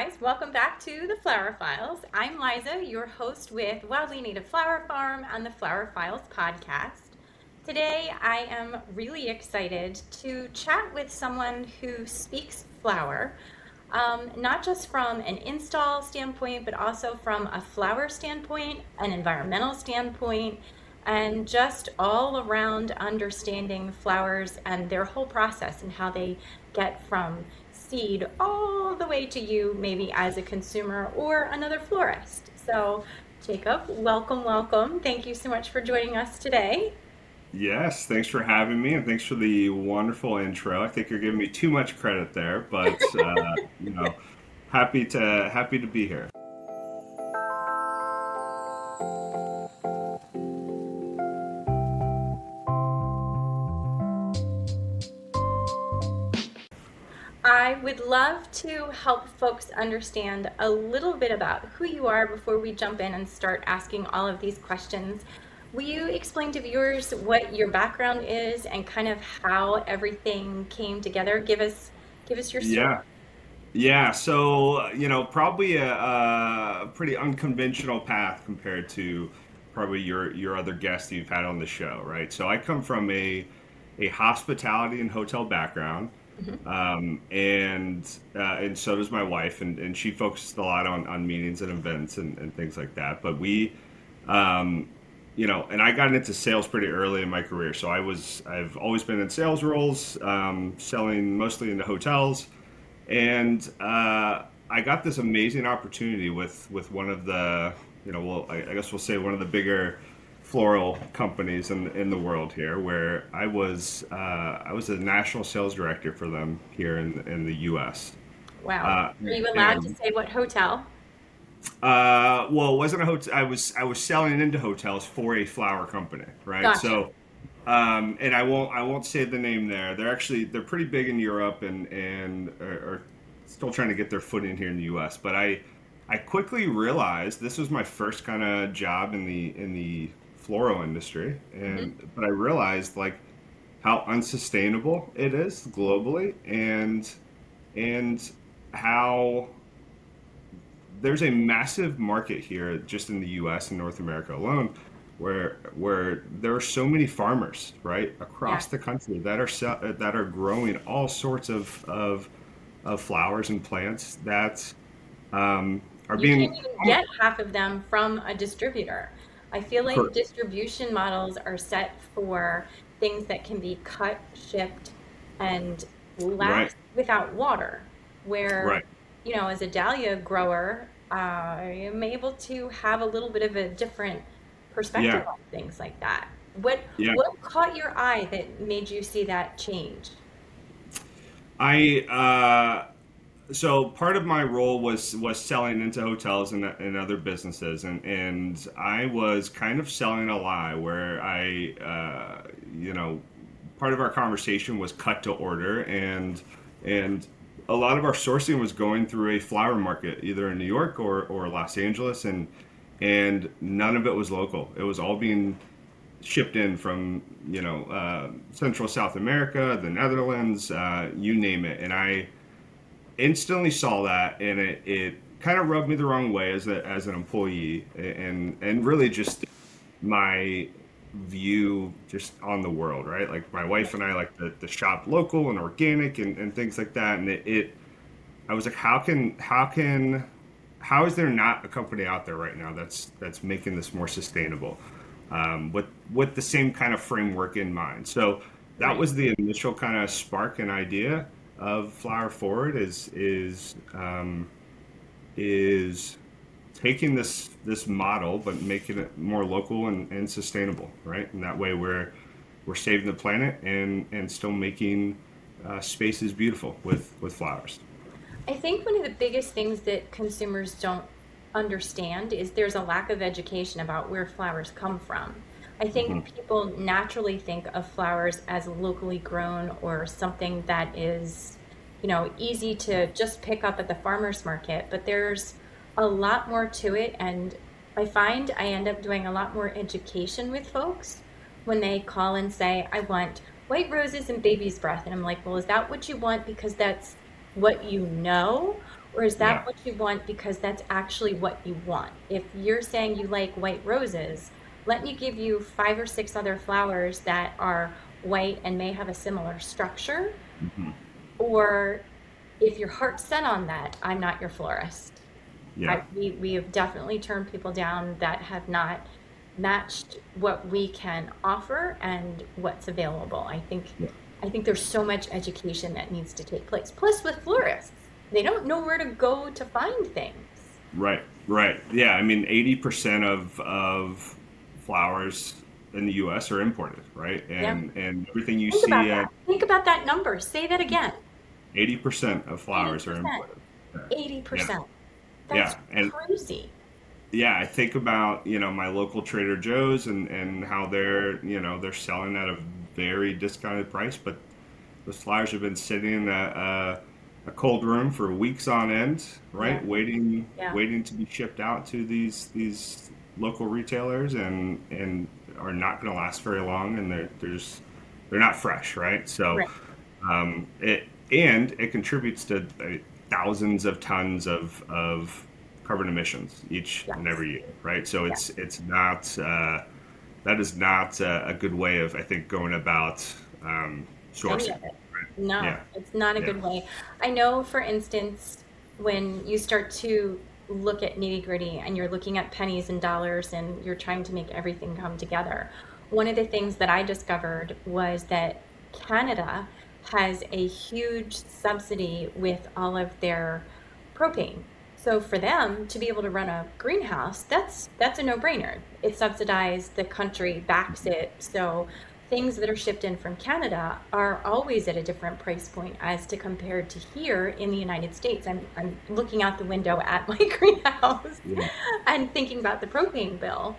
guys, welcome back to the Flower Files. I'm Liza, your host with Wildly Native Flower Farm and the Flower Files podcast. Today I am really excited to chat with someone who speaks flower, not just from an install standpoint, but also from a flower standpoint, an environmental standpoint, and just all around understanding flowers and their whole process and how they get from seed all the way to you, maybe as a consumer or another florist. So, Jacob, welcome, welcome. Thank you so much for joining us today. Yes, thanks for having me, and thanks for the wonderful intro. I think you're giving me too much credit there, but you know, happy to be here. I would love to help folks understand a little bit about who you are before we jump in and start asking all of these questions. Will you explain to viewers what your background is and kind of how everything came together? Give us your story. Yeah, yeah. So probably a pretty unconventional path compared to probably your other guests you've had on the show, right? So I come from a hospitality and hotel background. Mhm. And so does my wife, and she focuses a lot on meetings and events and things like that. But um, and I got into sales pretty early in my career. So I've always been in sales roles, selling mostly into hotels, and I got this amazing opportunity with one of the, well, I guess we'll say one of the bigger floral companies in the world here, where I was a national sales director for them here in the U.S. Wow. Uh, Are you allowed to and say what hotel? well, it wasn't a hotel. I was selling into hotels for a flower company, right? Gotcha. So, and I won't say the name there. They're pretty big in Europe and are still trying to get their foot in here in the U.S. But I quickly realized this was my first kind of job in the floral industry, Mhm. and but I realized like how unsustainable it is globally, and how there's a massive market here just in the US and North America alone where there are so many farmers, right, Yeah. across the country that are growing all sorts of flowers and plants that are You can't being even get half of them from a distributor. I feel like cor- distribution models are set for things that can be cut, shipped, and right, last without water. Where, right, as a dahlia grower, I am able to have a little bit of a different perspective yeah, on things like that. What yeah. what caught your eye that made you see that change? I So part of my role was selling into hotels and other businesses, and I was kind of selling a lie where part of our conversation was cut to order, and a lot of our sourcing was going through a flower market either in New York or Los Angeles, and none of it was local. It was all being shipped in from Central South America, the Netherlands, you name it, and I instantly saw that, and it kind of rubbed me the wrong way as an employee, and really just my view just on the world, right? Like my wife and I like to shop local and organic and things like that, and it I was like, how is there not a company out there right now that's making this more sustainable, with the same kind of framework in mind? So that Right. was the initial kind of spark and idea of Flower Forward is taking this model but making it more local and sustainable, right? And that way we're saving the planet and still making spaces beautiful with flowers. I think one of the biggest things that consumers don't understand is there's a lack of education about where flowers come from. I think Mhm. people naturally think of flowers as locally grown or something that is, easy to just pick up at the farmer's market, but there's a lot more to it. And I find I end up doing a lot more education with folks when they call and say, I want white roses and baby's breath. And I'm like, well, is that what you want because that's what you know? Or is that Yeah. what you want because that's actually what you want? If you're saying you like white roses, let me give you 5 or 6 other flowers that are white and may have a similar structure. Hmm. Or if your heart's set on that, I'm not your florist. Yeah. We have definitely turned people down that have not matched what we can offer and what's available. Yeah. I think there's so much education that needs to take place. Plus with florists, they don't know where to go to find things. Right. Right. Yeah. I mean, 80% of flowers in the U.S. are imported, right? Yeah. And everything you Think about see that. at Think about that number. Say that again. 80% of flowers are 80%. imported. Yeah. Yeah. 80%. That's Yeah. And crazy. yeah, I think about, my local Trader Joe's and how they're selling at a very discounted price, but those flowers have been sitting in a cold room for weeks on end, Yeah. right? Waiting Yeah. waiting to be shipped out to these local retailers and are not going to last very long, and they're not fresh, right? So Right. it contributes to thousands of tons of carbon emissions each and Yes. every year, right? So Yeah. it's not that is not a good way of, I think, going about Any sourcing. of it. Right? No, Yeah, it's not a yeah, good way. I know, for instance, when you start to look at nitty gritty and you're looking at pennies and dollars and you're trying to make everything come together, one of the things that I discovered was that Canada has a huge subsidy with all of their propane. So for them to be able to run a greenhouse, that's a no-brainer. It's subsidized, the country backs it. So things that are shipped in from Canada are always at a different price point as to compared to here in the United States. I'm looking out the window at my greenhouse yeah. and thinking about the propane bill.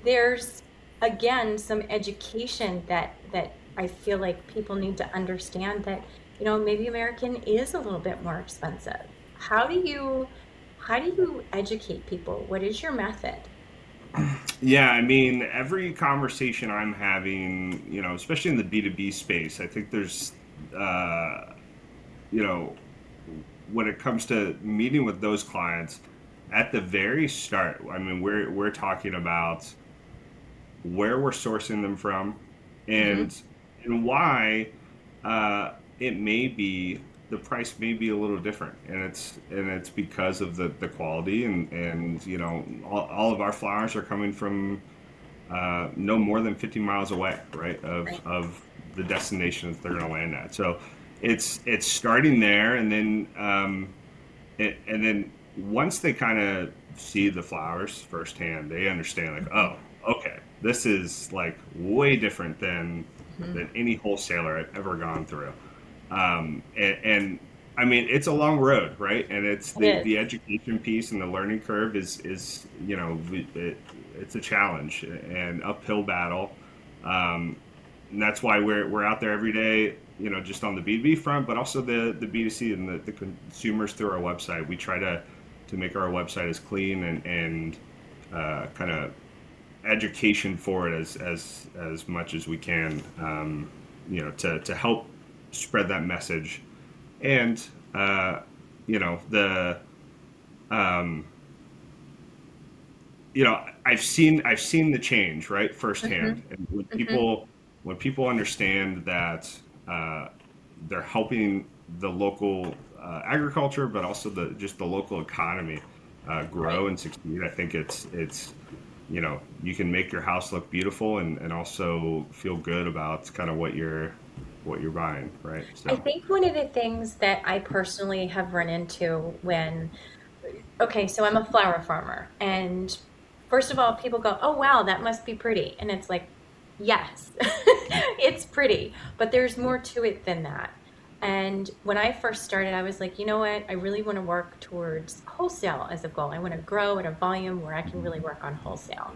There's again some education that I feel like people need to understand that, maybe American is a little bit more expensive. How do you educate people? What is your method? Yeah, I mean, every conversation I'm having, especially in the B2B space, I think there's, uh, you know, when it comes to meeting with those clients, at the very start, I mean, we're talking about where we're sourcing them from, Hmm. and why it may be the price may be a little different, and it's because of the quality, and all of our flowers are coming from no more than 50 miles away, right, of Right. the destinations they're going to land at. So it's starting there, and then once they kind of see the flowers firsthand, they understand, like, Hmm. oh, okay, this is like way different Hmm. than any wholesaler I've ever gone through. And I mean, it's a long road, right? And it's It the is. education piece and the learning curve is it's a challenge and uphill battle. Um, and that's why we're out there every day, just on the B2B front, but also the B2C and the consumers through our website. We try to make our website as clean and kind of education for it as much as we can, to help spread that message. And uh, the um, I've seen the change, right, Hmm. firsthand, and when Hmm. people understand that uh, they're helping the local agriculture, but also the local economy Right. grow and succeed. I think it's you can make your house look beautiful and also feel good about kind of what you're buying, right? I So think one of the things that I personally have run into okay, so I'm a flower farmer, and first of all, people go, "Oh, wow, that must be pretty." And it's like, yes, it's pretty, but there's more to it than that. And when I first started, I was like, you know what? I really want to work towards wholesale as a goal. I want to grow at a volume where I can really work on wholesale.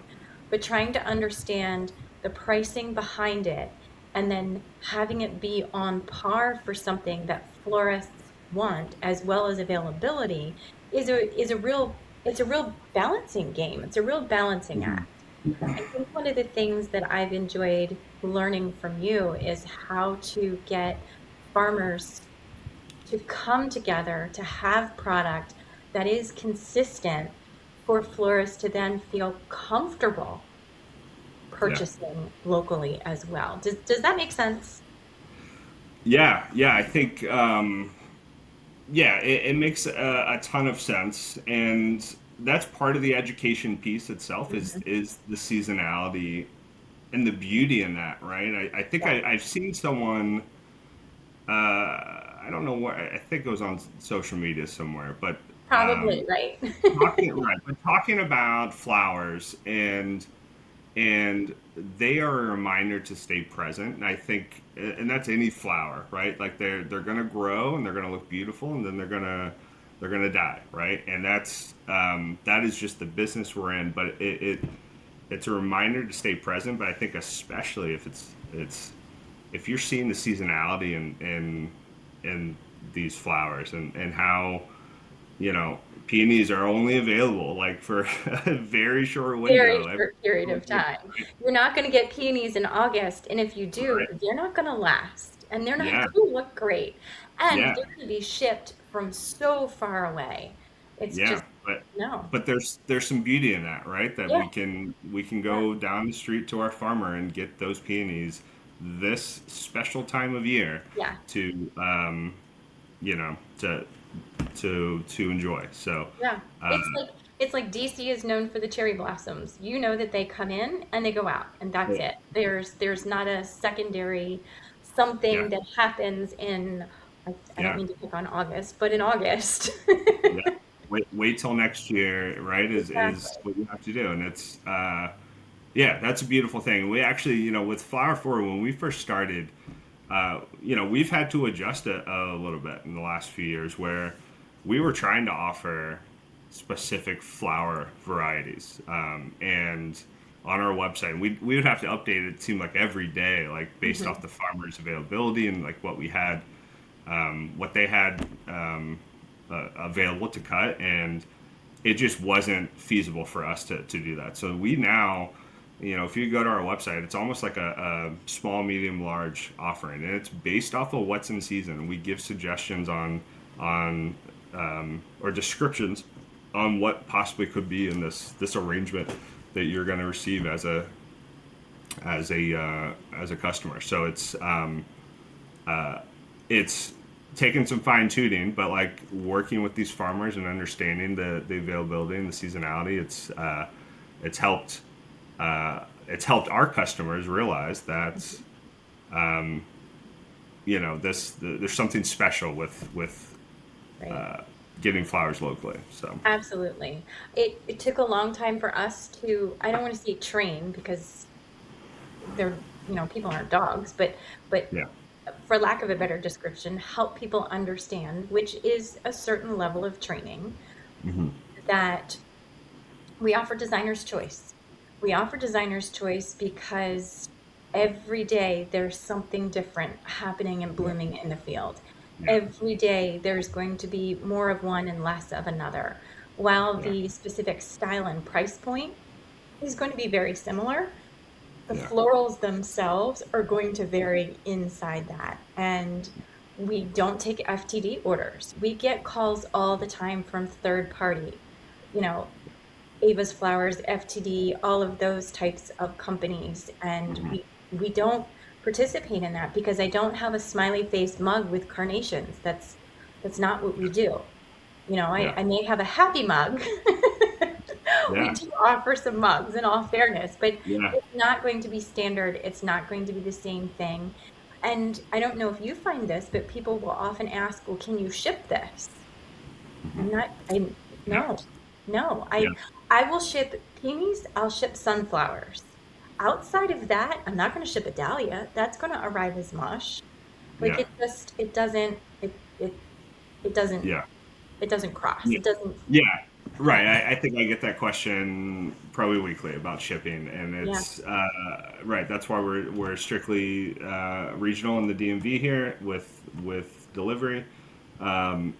But trying to understand the pricing behind it and then having it be on par for something that florists want as well as availability is a real it's a real balancing game. It's a real balancing Mhm. act. I think one of the things that I've enjoyed learning from you is how to get farmers to come together to have product that is consistent for florists to then feel comfortable Yeah. purchasing locally as well. Does that make sense? Yeah, yeah, I think yeah, it makes a ton of sense, and that's part of the education piece itself Mhm. is the seasonality and the beauty in that, right? I think Yeah, I've seen someone, I don't know where, I think it was on social media somewhere, but probably, right? talking about flowers and they are a reminder to stay present. And I think, and that's any flower, right? Like they're gonna grow and they're gonna look beautiful, and then they're gonna die, right? And that is just the business we're in. But it's a reminder to stay present. But I think especially if it's if you're seeing the seasonality in these flowers and how peonies are only available like for a very short Very window every short period single of year, time. You're not going to get peonies in August, and if you do, right? they're not going to last, and they're not Yeah, going to look great, and yeah, they're going to be shipped from so far away. It's yeah. just no. But there's some beauty in that, right? That Yeah, we can yeah, go down the street to our farmer and get those peonies this special time of year yeah, to you know to to enjoy. So yeah. uh, It's like DC is known for the cherry blossoms. You know that they come in and they go out, and that's yeah, it. There's not a secondary yeah, something that happens in, I don't yeah, mean to pick on August, but in August. yeah. Wait till next year, right? Is Exactly. what you have to do, and it's yeah, that's a beautiful thing. We actually, with Flower Forward, when we first started, we've had to adjust it a little bit in the last few years where we were trying to offer specific flower varieties. And on our website, we would have to update it, it seemed like every day, like based off Mhm. the farmer's availability and like what they had available to cut. And it just wasn't feasible for us to do that. So we now, if you go to our website, it's almost like a small, medium, large offering, and it's based off of what's in season. We give suggestions on or descriptions on what possibly could be in this arrangement that you're going to receive as a customer. So it's taken some fine tuning, but like working with these farmers and understanding the availability and the seasonality, it's helped it's helped our customers realize that there's something special with Right. getting flowers locally. So Absolutely. It took a long time for us to, I don't want to say train because they're, people aren't dogs, but yeah, for lack of a better description, help people understand, which is a certain level of training, that we offer designer's choice. We offer designer's choice because every day there's something different happening and yeah, blooming in the field. yeah, Every day there's going to be more of one and less of another. While yeah, the specific style and price point is going to be very similar, the yeah, florals themselves are going to vary inside that. And we don't take FTD orders. We get calls all the time from third party, you know, Ava's Flowers, FTD, all of those types of companies. And we don't participate in that because I don't have a smiley face mug with carnations. That's not what we do. yeah, I may have a happy mug. We yeah, do offer some mugs in all fairness, but yeah. it's not going to be standard. It's not going to be the same thing. And I don't know if you find this, but people will often ask, well, can you ship this? I'm not, I, Yeah, no, no. yeah, I will ship peonies, I'll ship sunflowers. Outside of that, I'm not going to ship a dahlia. That's going to arrive as mush. Like yeah, it doesn't, yeah, it doesn't cross. yeah, It doesn't yeah. Right. happen. I think I get that question probably weekly about shipping, and Yeah. it's right. That's why we're strictly regional in the DMV here with delivery,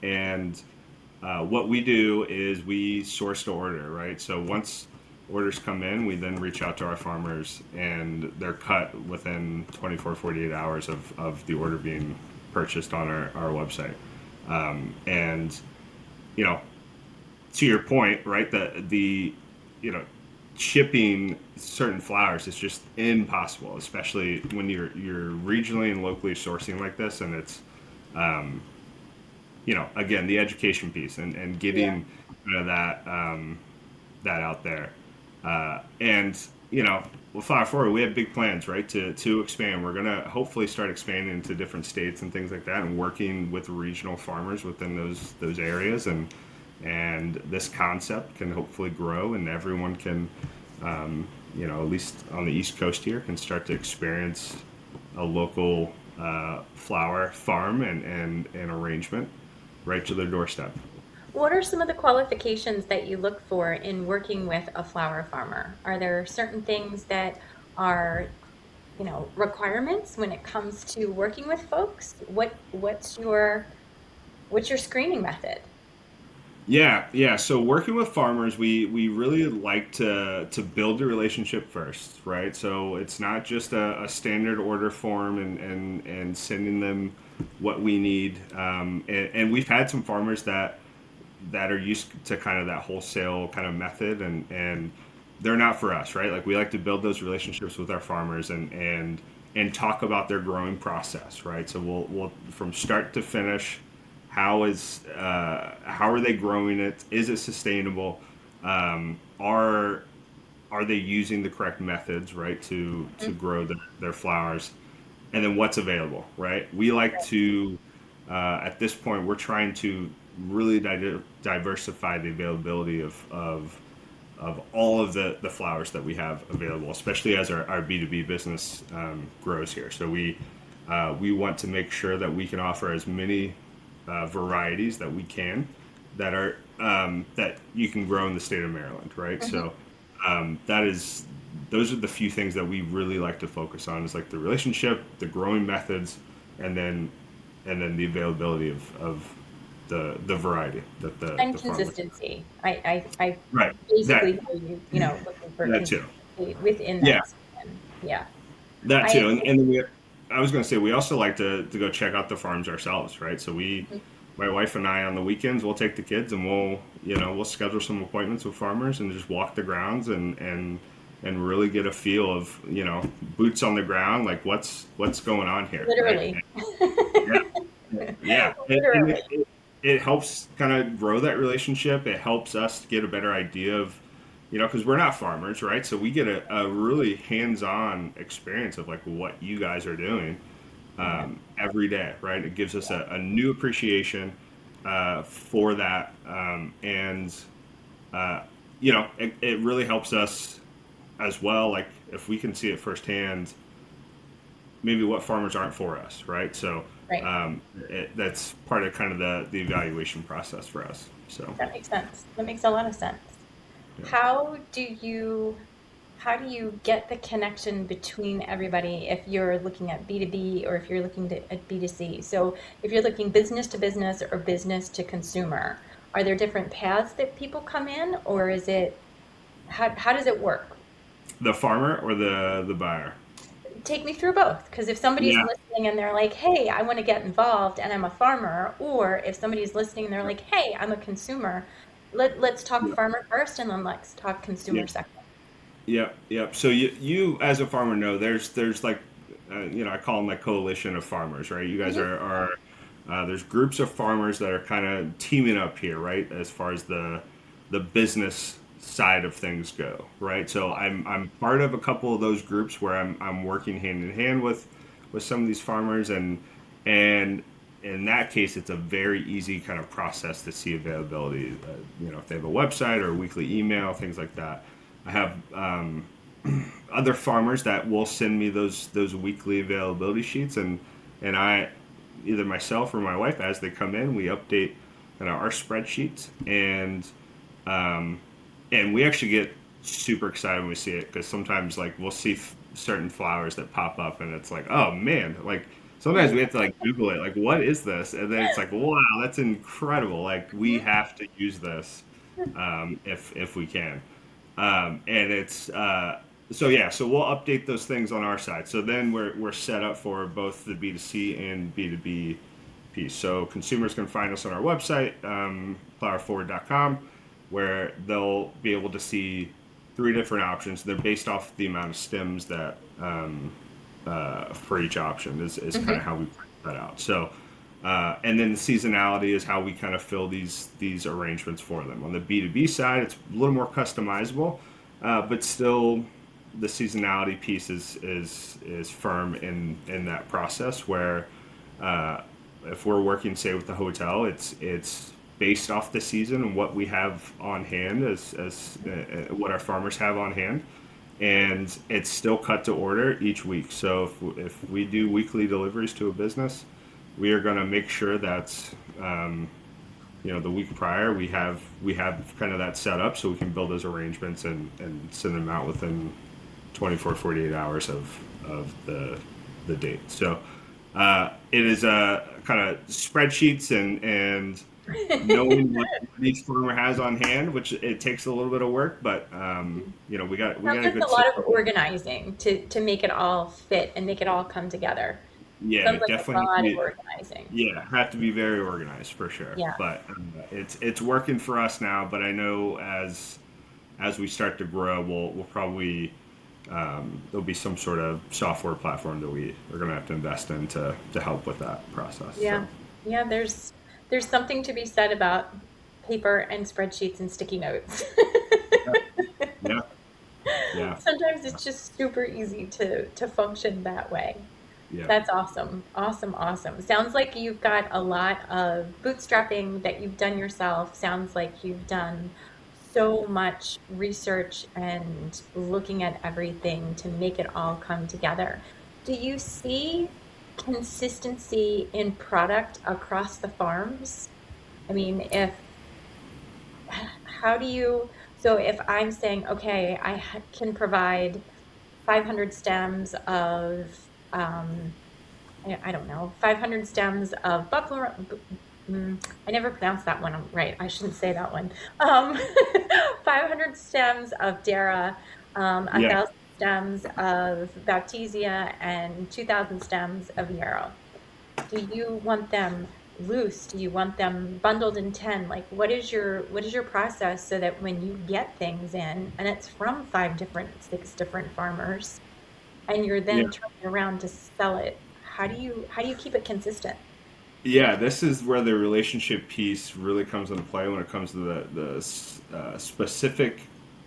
and what we do is we source to order, right? So once orders come in, we then reach out to our farmers, and they're cut within 24, 48 hours of the order being purchased on our website. And you know, to your point, right? The you know, shipping certain flowers is just impossible, especially when you're regionally and locally sourcing like this, and it's again, the education piece and Yeah. getting that that out there. And with Flower Forward, we have big plans, right, to expand. We're gonna hopefully start expanding into different states and things like that, and working with regional farmers within those areas. And this concept can hopefully grow, and everyone can, at least on the East Coast here, can start to experience a local flower farm and arrangement right to their doorstep. What are some of the qualifications that you look for in working with a flower farmer? Are there certain things that are, requirements when it comes to working with folks? What's your screening method? Yeah, yeah. So working with farmers, we really like to build a relationship first, right? So it's not just a standard order form and sending them what we need. And we've had some farmers that are used to kind of that wholesale kind of method, and they're not for us, right? Like we like to build those relationships with our farmers and talk about their growing process, right? So we'll from start to finish, how are they growing it? Is it sustainable? Are they using the correct methods, right, to Mm. grow their flowers? And then what's available, right? We like to at this point we're trying to really diversify the availability of all of the flowers that we have available, especially as our B2B business grows here. So we want to make sure that we can offer as many varieties that we can that you can grow in the state of Maryland, right? Mhm. So that is those are the few things that we really like to focus on is like the relationship, the growing methods, and then the availability of the variety that And the farmer. consistency. I Right. basically That hear you, looking for that too. consistency within Yeah, that season. Yeah. that I too. And then I was going to say we also like to go check out the farms ourselves, right? So my wife and I on the weekends we'll take the kids and we'll schedule some appointments with farmers and just walk the grounds and really get a feel of boots on the ground, like what's going on here, right? literally. Yeah, yeah, and Literally. it helps kind of grow that relationship. It helps us get a better idea of, because we're not farmers, right? So we get a really hands-on experience of like what you guys are doing Yeah. every day, right? It gives us a new appreciation for that, and it really helps us as well. Like if we can see it firsthand, maybe what farmers aren't for us, right? So Right. that's part of kind of the evaluation process for us. So That makes sense. That makes a lot of sense. yeah. How do you how do you get the connection between everybody if you're looking at B2B or if you're looking at B2C? So if you're looking business to business or business to consumer, are there different paths that people come in, or is it how does it work? The farmer or the buyer? Take me through both, because if somebody's Yeah. listening and they're like, "Hey, I want to get involved and I'm a farmer," or if somebody's listening and they're like, "Hey, I'm a consumer," let's talk Yeah. farmer first and then let's talk Yeah. consumer second. Yep, yep. So you as a farmer know there's like I call them like coalition of farmers, right? You guys Mhm. are there's groups of farmers that are kind of teaming up here, right? As far as the business side of things go, right? So I'm part of a couple of those groups where I'm working hand in hand with some of these farmers, and in that case it's a very easy kind of process to see availability. If they have a website or a weekly email, things like that. I have other farmers that will send me those weekly availability sheets, and I either myself or my wife as they come in we update our spreadsheets, um, and we actually get super excited when we see it because sometimes like we'll see certain flowers that pop up and it's like, oh man, like sometimes we have to like Google it, like what is this, and then it's like, wow, that's incredible, like we have to use this if we can. And it's so yeah, so we'll update those things on our side. So then we're set up for both the B2C and B2B piece. So consumers can find us on our website, flowerforward.com, where they'll be able to see three different options. They're based off the amount of stems that for each option is kind of Hmm. how we print that out. So, and then the seasonality is how we kind of fill these arrangements for them. On the B2B side, it's a little more customizable, but still the seasonality piece is firm in that process where if we're working say with the hotel, it's based off the season and what we have on hand as what our farmers have on hand, and it's still cut to order each week. So if we do weekly deliveries to a business, we are going to make sure that the week prior we have kind of that set up so we can build those arrangements and send them out within 24 48 hours of the date. So it is a kind of spreadsheets and knowing what each farmer has on hand, which it takes a little bit of work, but we got Sounds a like a good lot of system. organizing to make it all fit and make it all come together. Yeah, Sounds like a definitely have to lot of be. organizing. Yeah, have to be very organized for sure. Yeah. But it's working for us now. But I know as we start to grow, we'll probably there'll be some sort of software platform that we are going to have to invest in to help with that process. So Yeah. Yeah, there's something to be said about paper and spreadsheets and sticky notes. yeah, yeah, yeah, Sometimes it's just super easy to function that way. yeah. That's awesome. Awesome, awesome. Sounds like you've got a lot of bootstrapping that you've done yourself. Sounds like you've done so much research and looking at everything to make it all come together. Do you see consistency in product across the farms? I mean, if how do you, so if I'm saying, okay, can provide 500 stems of, um, I don't know, 500 stems of buffalo. I never pronounced that one right. I shouldn't say that one. Um, 500 stems of Dara, a Yeah. thousand stems of Baptisia, and 2,000 stems of yarrow. Do you want them loose? Do you want them bundled in 10? Like what is your process so that when you get things in and it's from five different, six different farmers and you're Yeah. then turning around to sell it, how do you keep it consistent? Yeah, this is where the relationship piece really comes into play when it comes to the specific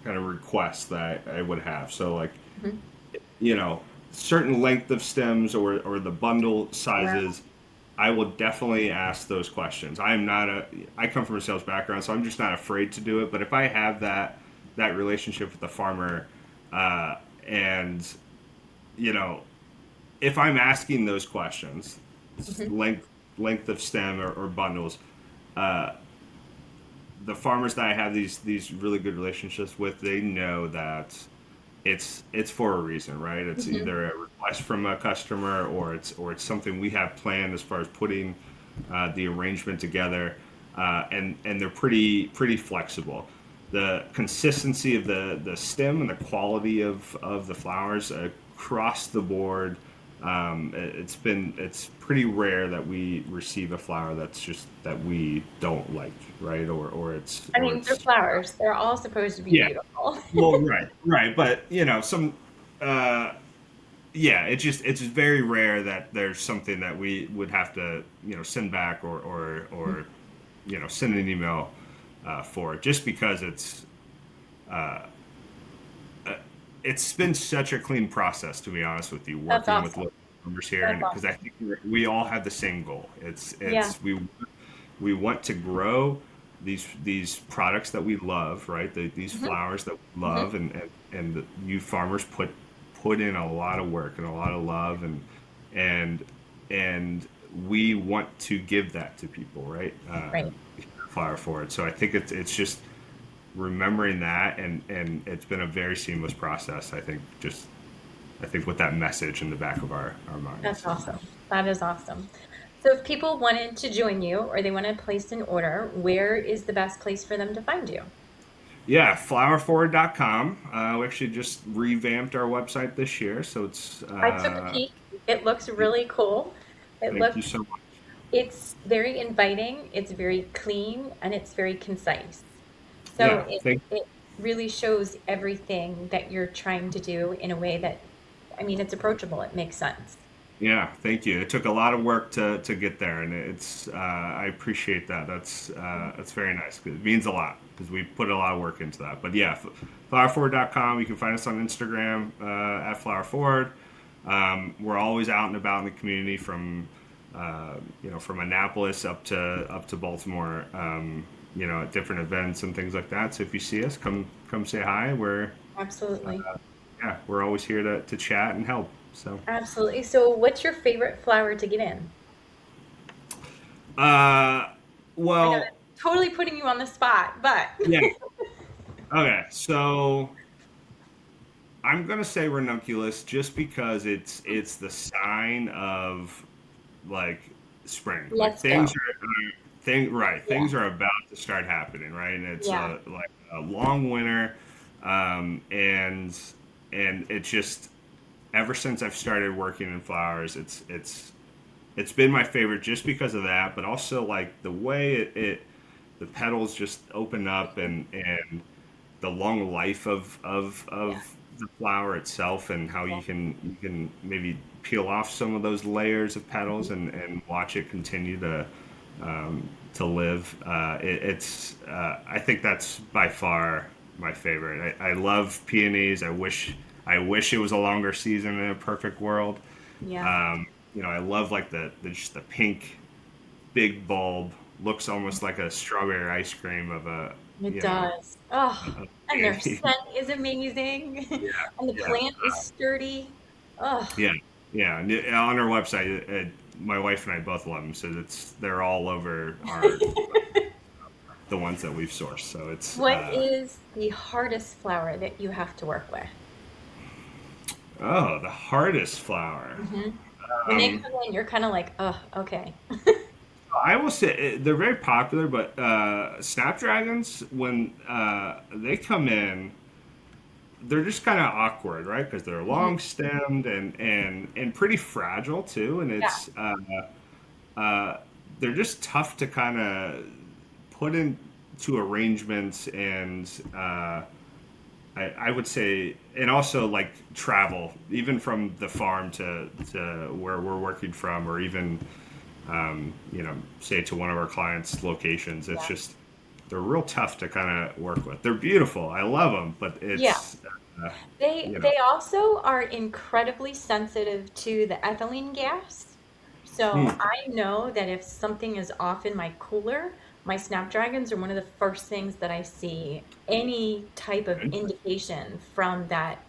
kind of requests that I would have. So like, Mhm. you know, certain length of stems or the bundle Yeah. sizes, I will definitely ask those questions. I come from a sales background, so I'm just not afraid to do it. But if I have that relationship with the farmer, uh, and you know, if I'm asking those questions, Mhm. length length of stem or bundles, uh, the farmers that I have these really good relationships with, they know that it's for a reason, right? It's Mhm. either a request from a customer or it's something we have planned as far as putting the arrangement together, and they're pretty flexible. The consistency of the stem and the quality of the flowers across the board. It's pretty rare that we receive a flower that we don't like, right? Or it's I or mean, they're it's flowers. They're all supposed to be yeah. beautiful. Well, right, but uh, yeah, it's very rare that there's something that we would have to send back or send an email for it, just because it's been such a clean process, to be honest with you, That's working with awesome. local members here, That's and because I awesome. think we all have the same goal. Yeah. We want to grow these products that we love, right? These Hmm. flowers that we Hmm. love, and you farmers put in a lot of work and a lot of love, and and we want to give that to people, right? Right. Flower for it. So I think it's just remembering that, and it's been a very seamless process. I think with that message in the back of our That's minds. awesome. That is awesome. So if people wanted to join you or they want to place an order, where is the best place for them to find you? Yeah, flowerforward.com. We actually just revamped our website this year, so it's I took a peek. It looks really cool. It thank you looks so much. It's very inviting, it's very clean, and it's very concise. So Yeah, it really shows everything that you're trying to do in a way that, I mean, it's approachable. It makes sense. yeah, thank you. It took a lot of work to get there, and it's I appreciate that. That's very nice. It means a lot because we put a lot of work into that. But yeah, flowerforward.com. You can find us on Instagram at flowerforward. We're always out and about in the community from Annapolis up to Baltimore. At different events and things like that. So if you see us, come say hi. Absolutely. We're always here to chat and help. So. Absolutely. So what's your favorite flower to get in? Uh, I know well, that's totally putting you on the spot, but yeah. Okay, so I'm gonna say ranunculus just because it's the sign of like spring. Like let's go. things Yeah. are about to start happening, right? And it's Yeah. like a long winter, and it's just ever since I've started working in flowers, it's been my favorite just because of that, but also like the way the petals just open up and the long life Yeah. of the flower itself and how Yeah. you can maybe peel off some of those layers of petals Mhm. and watch it continue to live. I think that's by far my favorite. I love peonies. I wish it was a longer season in a perfect world. Yeah. Um, I love like just the pink big bulb looks almost like a strawberry ice cream of a It you know does. Oh, a and their peony. scent is amazing, Yeah, and the yeah, plant is sturdy. Oh. yeah, yeah. And on our website, my wife and I both love them, so they're all over our the ones that we've sourced. So it's What is the hardest flower that you have to work with? oh, the hardest flower. Hmm. When they Um, come in, you're kind of like, oh, okay. I will say they're very popular, but snapdragons when they come in, they're just kind of awkward, right? Because they're Mhm. long stemmed and pretty fragile too, and Yeah. uh, they're just tough to kind of put into arrangements and I would say, and also like travel, even from the farm to where we're working from, or even say to one of our clients' locations. It's Yeah. just they're real tough to kind of work with. They're beautiful. I love them, but Yeah. it's uh, They you know. they also are incredibly sensitive to the ethylene gas. So Hmm. I know that if something is off in my cooler, my snapdragons are one of the first things that I see any type of indication from that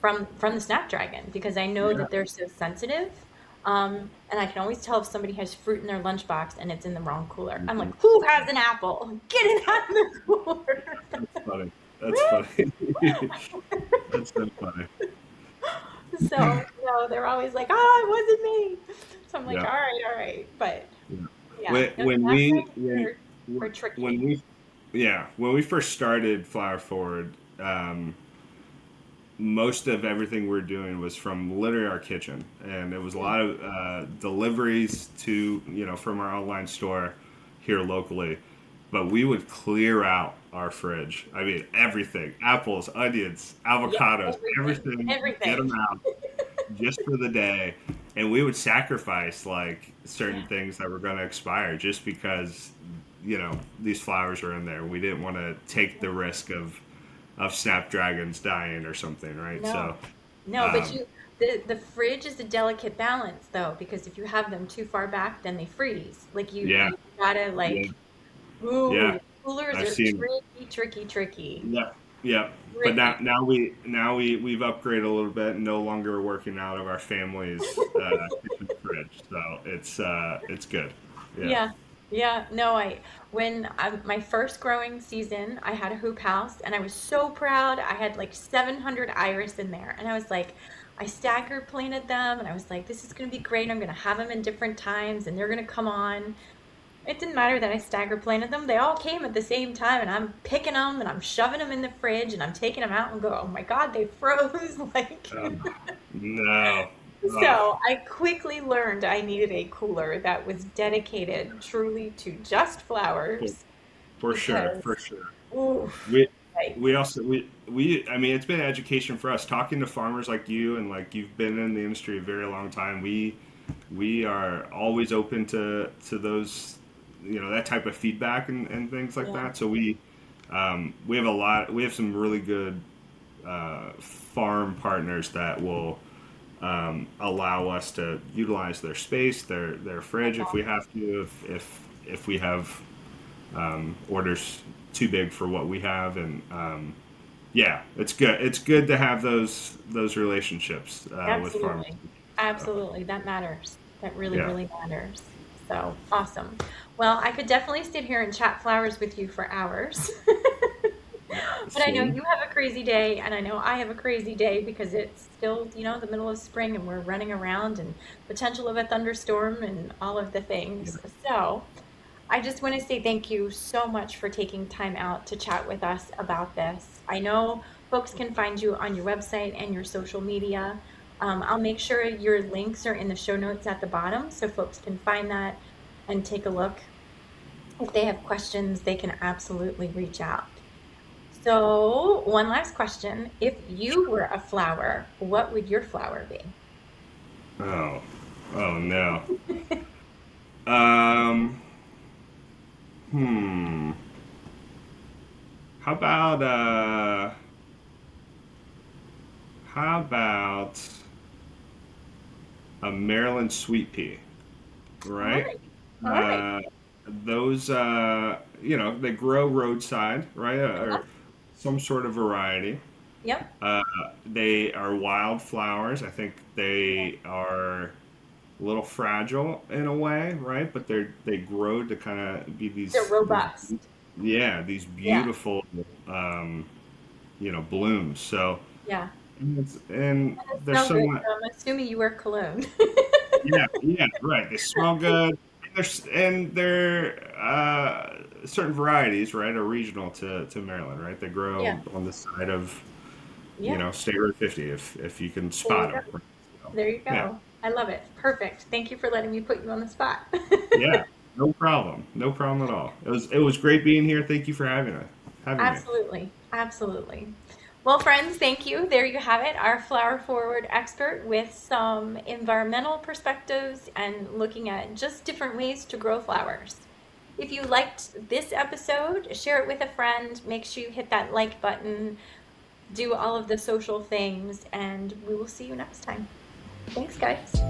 from the snapdragon because I know Yeah. that they're so sensitive. And I can always tell if somebody has fruit in their lunchbox and it's in the wrong cooler. I'm like, who has an apple? Get it out of the cooler. That's funny. That's funny. That's so funny. So, no, they're always like, "Oh, it wasn't me." So I'm like, Yeah. all right." But Yeah. yeah, When no, when we snapdragons are when tricky. we yeah when we first started Flower Forward, most of everything we're doing was from literally our kitchen, and it was a Mm, lot of deliveries to from our online store here locally. But we would clear out our fridge. I mean, everything: apples, onions, yeah, avocados, everything, everything. Get everything. them out just for the day, and we would sacrifice like certain Yeah, things that were going to expire just because these flowers are in there. We didn't want to take the risk of snapdragons dying or something, right? So, no, no, but um, the fridge is a delicate balance though, because if you have them too far back, then they freeze. Like yeah, you gotta yeah, like, yeah. ooh, coolers I've are seen, tricky, tricky, tricky, yeah, yeah. But tricky. we've upgraded a little bit, and no longer working out of our family's kitchen fridge, so it's good. Yeah. Yeah. Yeah. No, when my first growing season, I had a hoop house and I was so proud. I had like 700 iris in there. And I was like, I stagger planted them and I was like, this is going to be great. I'm going to have them in different times and they're going to come on. It didn't matter that I stagger planted them. They all came at the same time and I'm picking them and I'm shoving them in the fridge and I'm taking them out and go, oh my God, they froze. Like, Um, no. uh, So I quickly learned I needed a cooler that was dedicated truly to just for, flowers for sure, for because, sure. oof, We like, we also we I mean it's been education for us talking to farmers like you and like you've been in the industry a very long time. We are always open to those that type of feedback and things like yeah, that. So we have a lot we have some really good farm partners that will allow us to utilize their space, their that's fridge if we awesome. have to, if we have orders too big for what we have, and yeah, it's good. It's good to have those relationships with farmers. Absolutely. So, Absolutely. That matters. That really, yeah, really matters. So awesome. Well, I could definitely sit here and chat flowers with you for hours. But I know see, you have a crazy day, and I know I have a crazy day because it's still, the middle of spring and we're running around and potential of a thunderstorm and all of the yeah, things. So I just want to say thank you so much for taking time out to chat with us about this. I know folks can find you on your website and your social media. I'll make sure your links are in the show notes at the bottom so folks can find that and take a look. If they have questions, they can absolutely reach out. So, one last question. If you were a flower, what would your flower be? oh, oh no. Um, hmm. How about how about a Maryland sweet pea, All right? right. All right. Uh, those they grow roadside, right? Uh-huh. Or some sort of variety. Yep. Uh, they are wildflowers. I think they are a little fragile in a way, right? But they grow to kind of be They're these robust. yeah these Yeah. beautiful um, blooms. So Yeah. and They there's smell good, some so I'm assuming you wear cologne. yeah right. They smell good. And they're certain varieties, right, are regional to Maryland, right? They grow Yeah. on the side of Yeah. State Road 50 if you can There you spot go. them. Right? So, There you yeah, go. I love it. Perfect. Thank you for letting me put you on the spot. yeah, no problem, no problem at all. It was great being here. Thank you for having me. Absolutely. Absolutely. Well, friends, thank you. There you have it, our flower forward expert with some environmental perspectives and looking at just different ways to grow flowers. If you liked this episode, share it with a friend. Make sure you hit that like button, do all of the social things, and we will see you next time. Thanks, guys.